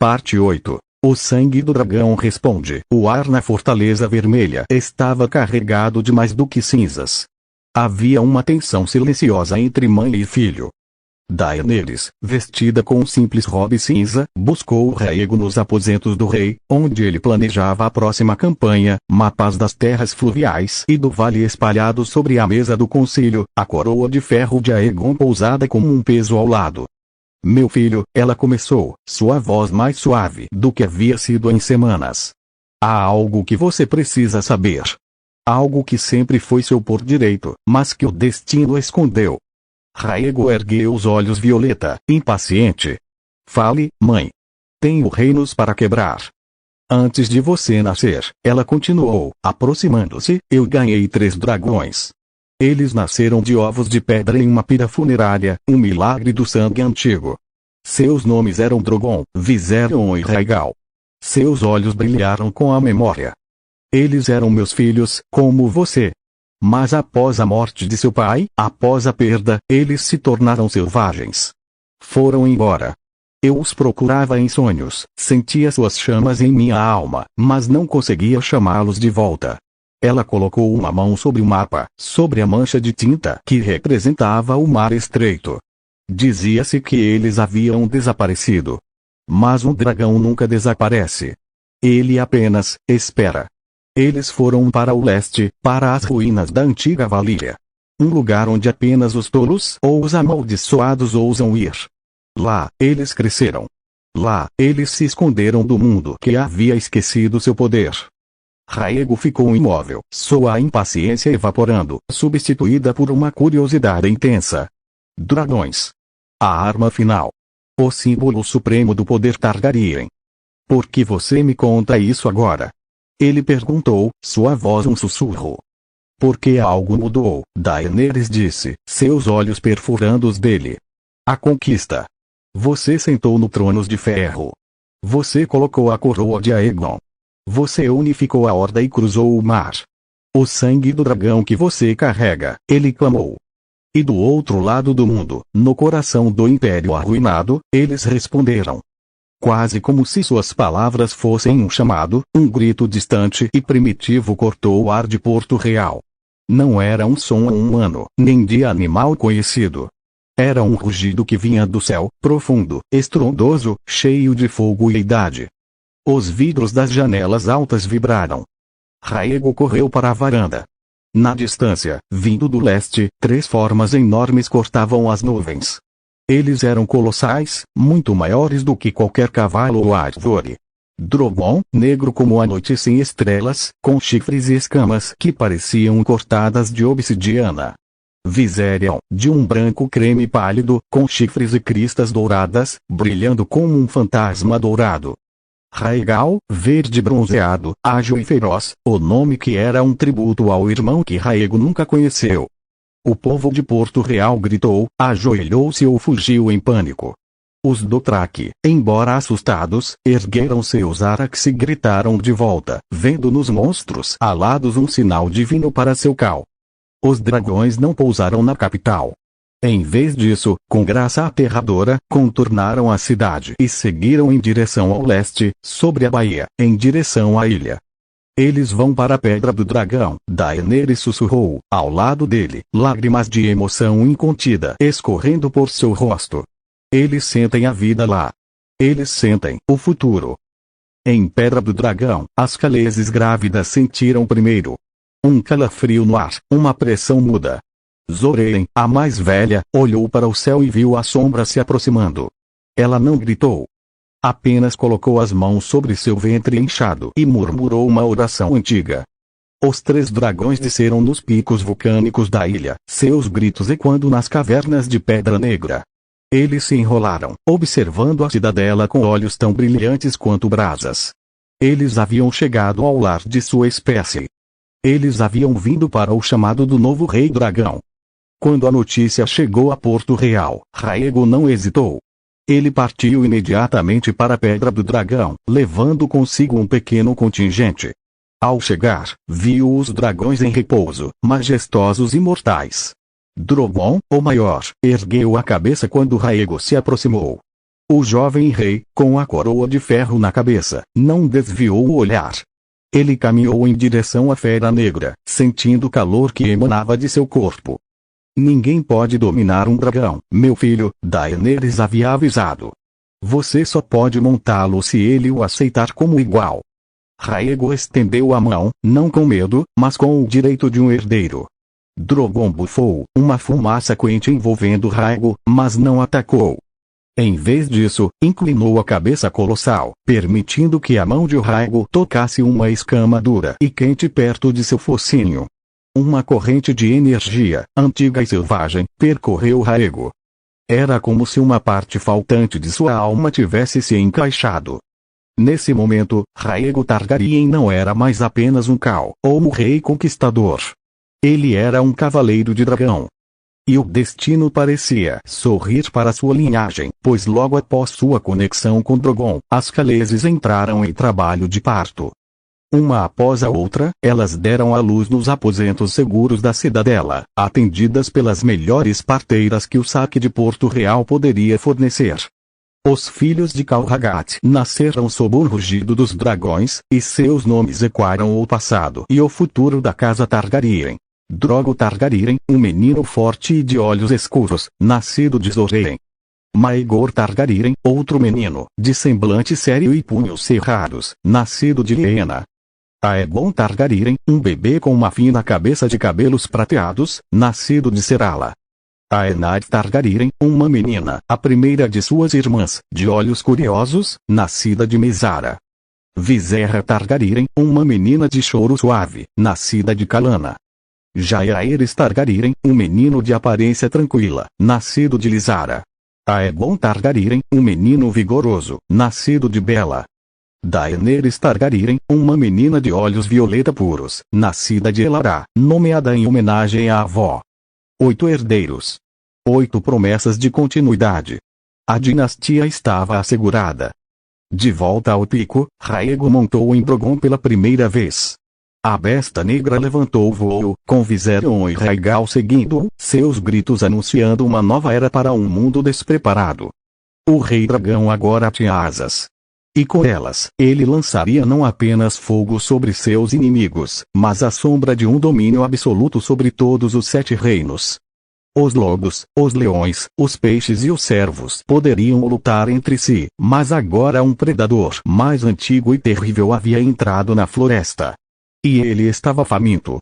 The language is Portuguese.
Parte 8. O sangue do dragão responde. O ar na Fortaleza Vermelha estava carregado de mais do que cinzas. Havia uma tensão silenciosa entre mãe e filho. Daenerys, vestida com um simples robe cinza, buscou o Rhaego nos aposentos do rei, onde ele planejava a próxima campanha, mapas das terras fluviais e do vale espalhados sobre a mesa do conselho, a coroa de ferro de Aegon pousada como um peso ao lado. Meu filho, ela começou, sua voz mais suave do que havia sido em semanas. Há algo que você precisa saber. Algo que sempre foi seu por direito, mas que o destino escondeu. Rhaego ergueu os olhos violeta, impaciente. Fale, mãe. Tenho reinos para quebrar. Antes de você nascer, ela continuou, aproximando-se, eu ganhei 3 dragões. Eles nasceram de ovos de pedra em uma pira funerária, um milagre do sangue antigo. Seus nomes eram Drogon, Viserion e Rhaegal. Seus olhos brilharam com a memória. Eles eram meus filhos, como você. Mas após a morte de seu pai, após a perda, eles se tornaram selvagens. Foram embora. Eu os procurava em sonhos, sentia suas chamas em minha alma, mas não conseguia chamá-los de volta. Ela colocou uma mão sobre o mapa, sobre a mancha de tinta que representava o Mar Estreito. Dizia-se que eles haviam desaparecido. Mas um dragão nunca desaparece. Ele apenas espera. Eles foram para o leste, para as ruínas da antiga Valíria. Um lugar onde apenas os tolos ou os amaldiçoados ousam ir. Lá, eles cresceram. Lá, eles se esconderam do mundo que havia esquecido seu poder. Rhaego ficou imóvel, sua impaciência evaporando, substituída por uma curiosidade intensa. Dragões. A arma final. O símbolo supremo do poder Targaryen. Por que você me conta isso agora? Ele perguntou, sua voz um sussurro. Porque algo mudou, Daenerys disse, seus olhos perfurando os dele. A conquista. Você sentou no trono de ferro. Você colocou a coroa de Aegon. Você unificou a horda e cruzou o mar. O sangue do dragão que você carrega, ele clamou. E do outro lado do mundo, no coração do império arruinado, eles responderam. Quase como se suas palavras fossem um chamado, um grito distante e primitivo cortou o ar de Porto Real. Não era um som humano, nem de animal conhecido. Era um rugido que vinha do céu, profundo, estrondoso, cheio de fogo e idade. Os vidros das janelas altas vibraram. Rhaego correu para a varanda. Na distância, vindo do leste, 3 formas enormes cortavam as nuvens. Eles eram colossais, muito maiores do que qualquer cavalo ou árvore. Drogon, negro como a noite sem estrelas, com chifres e escamas que pareciam cortadas de obsidiana. Viserion, de um branco creme pálido, com chifres e cristas douradas, brilhando como um fantasma dourado. Rhaegal, verde bronzeado, ágil e feroz, o nome que era um tributo ao irmão que Rhaego nunca conheceu. O povo de Porto Real gritou, ajoelhou-se ou fugiu em pânico. Os Dothraki, embora assustados, ergueram seus araques e gritaram de volta, vendo nos monstros alados um sinal divino para seu cal. Os dragões não pousaram na capital. Em vez disso, com graça aterradora, contornaram a cidade e seguiram em direção ao leste, sobre a baía, em direção à ilha. Eles vão para a Pedra do Dragão, Daenerys sussurrou, ao lado dele, lágrimas de emoção incontida escorrendo por seu rosto. Eles sentem a vida lá. Eles sentem o futuro. Em Pedra do Dragão, as Khaleesi grávidas sentiram primeiro. Um calafrio no ar, uma pressão muda. Zoren, a mais velha, olhou para o céu e viu a sombra se aproximando. Ela não gritou. Apenas colocou as mãos sobre seu ventre inchado e murmurou uma oração antiga. Os 3 dragões desceram nos picos vulcânicos da ilha, seus gritos ecoando nas cavernas de Pedra Negra. Eles se enrolaram, observando a cidadela com olhos tão brilhantes quanto brasas. Eles haviam chegado ao lar de sua espécie. Eles haviam vindo para o chamado do novo Rei Dragão. Quando a notícia chegou a Porto Real, Rhaego não hesitou. Ele partiu imediatamente para a Pedra do Dragão, levando consigo um pequeno contingente. Ao chegar, viu os dragões em repouso, majestosos e mortais. Drogon, o maior, ergueu a cabeça quando Rhaego se aproximou. O jovem rei, com a coroa de ferro na cabeça, não desviou o olhar. Ele caminhou em direção à fera negra, sentindo o calor que emanava de seu corpo. Ninguém pode dominar um dragão, meu filho, Daenerys havia avisado. Você só pode montá-lo se ele o aceitar como igual. Rhaego estendeu a mão, não com medo, mas com o direito de um herdeiro. Drogon bufou, uma fumaça quente envolvendo Rhaego, mas não atacou. Em vez disso, inclinou a cabeça colossal, permitindo que a mão de Rhaego tocasse uma escama dura e quente perto de seu focinho. Uma corrente de energia, antiga e selvagem, percorreu Rhaego. Era como se uma parte faltante de sua alma tivesse se encaixado. Nesse momento, Rhaego Targaryen não era mais apenas um Khal, ou um rei conquistador. Ele era um cavaleiro de dragão. E o destino parecia sorrir para sua linhagem, pois logo após sua conexão com Drogon, as Khaleesi entraram em trabalho de parto. Uma após a outra, elas deram à luz nos aposentos seguros da cidadela, atendidas pelas melhores parteiras que o saque de Porto Real poderia fornecer. Os filhos de Khal Raghat nasceram sob o rugido dos dragões, e seus nomes ecoaram o passado e o futuro da casa Targaryen. Drogo Targaryen, um menino forte e de olhos escuros, nascido de Zoren. Maegor Targaryen, outro menino, de semblante sério e punhos cerrados, nascido de Lyanna. Aegon Targaryen, um bebê com uma fina cabeça de cabelos prateados, nascido de Serala. Aenard Targaryen, uma menina, a primeira de suas irmãs, de olhos curiosos, nascida de Mesara. Viserra Targaryen, uma menina de choro suave, nascida de Kalana. Jaehaerys Targaryen, um menino de aparência tranquila, nascido de Lysara. Aegon Targaryen, um menino vigoroso, nascido de Bela. Daenerys Targaryen, uma menina de olhos violeta puros, nascida de Elara, nomeada em homenagem à avó. 8 herdeiros. 8 promessas de continuidade. A dinastia estava assegurada. De volta ao pico, Rhaego montou em Drogon pela primeira vez. A besta negra levantou o voo, com Viserion e Rhaegal seguindo, seus gritos anunciando uma nova era para um mundo despreparado. O rei dragão agora tinha asas. E com elas, ele lançaria não apenas fogo sobre seus inimigos, mas a sombra de um domínio absoluto sobre todos os 7 reinos. Os lobos, os leões, os peixes e os cervos poderiam lutar entre si, mas agora um predador mais antigo e terrível havia entrado na floresta. E ele estava faminto.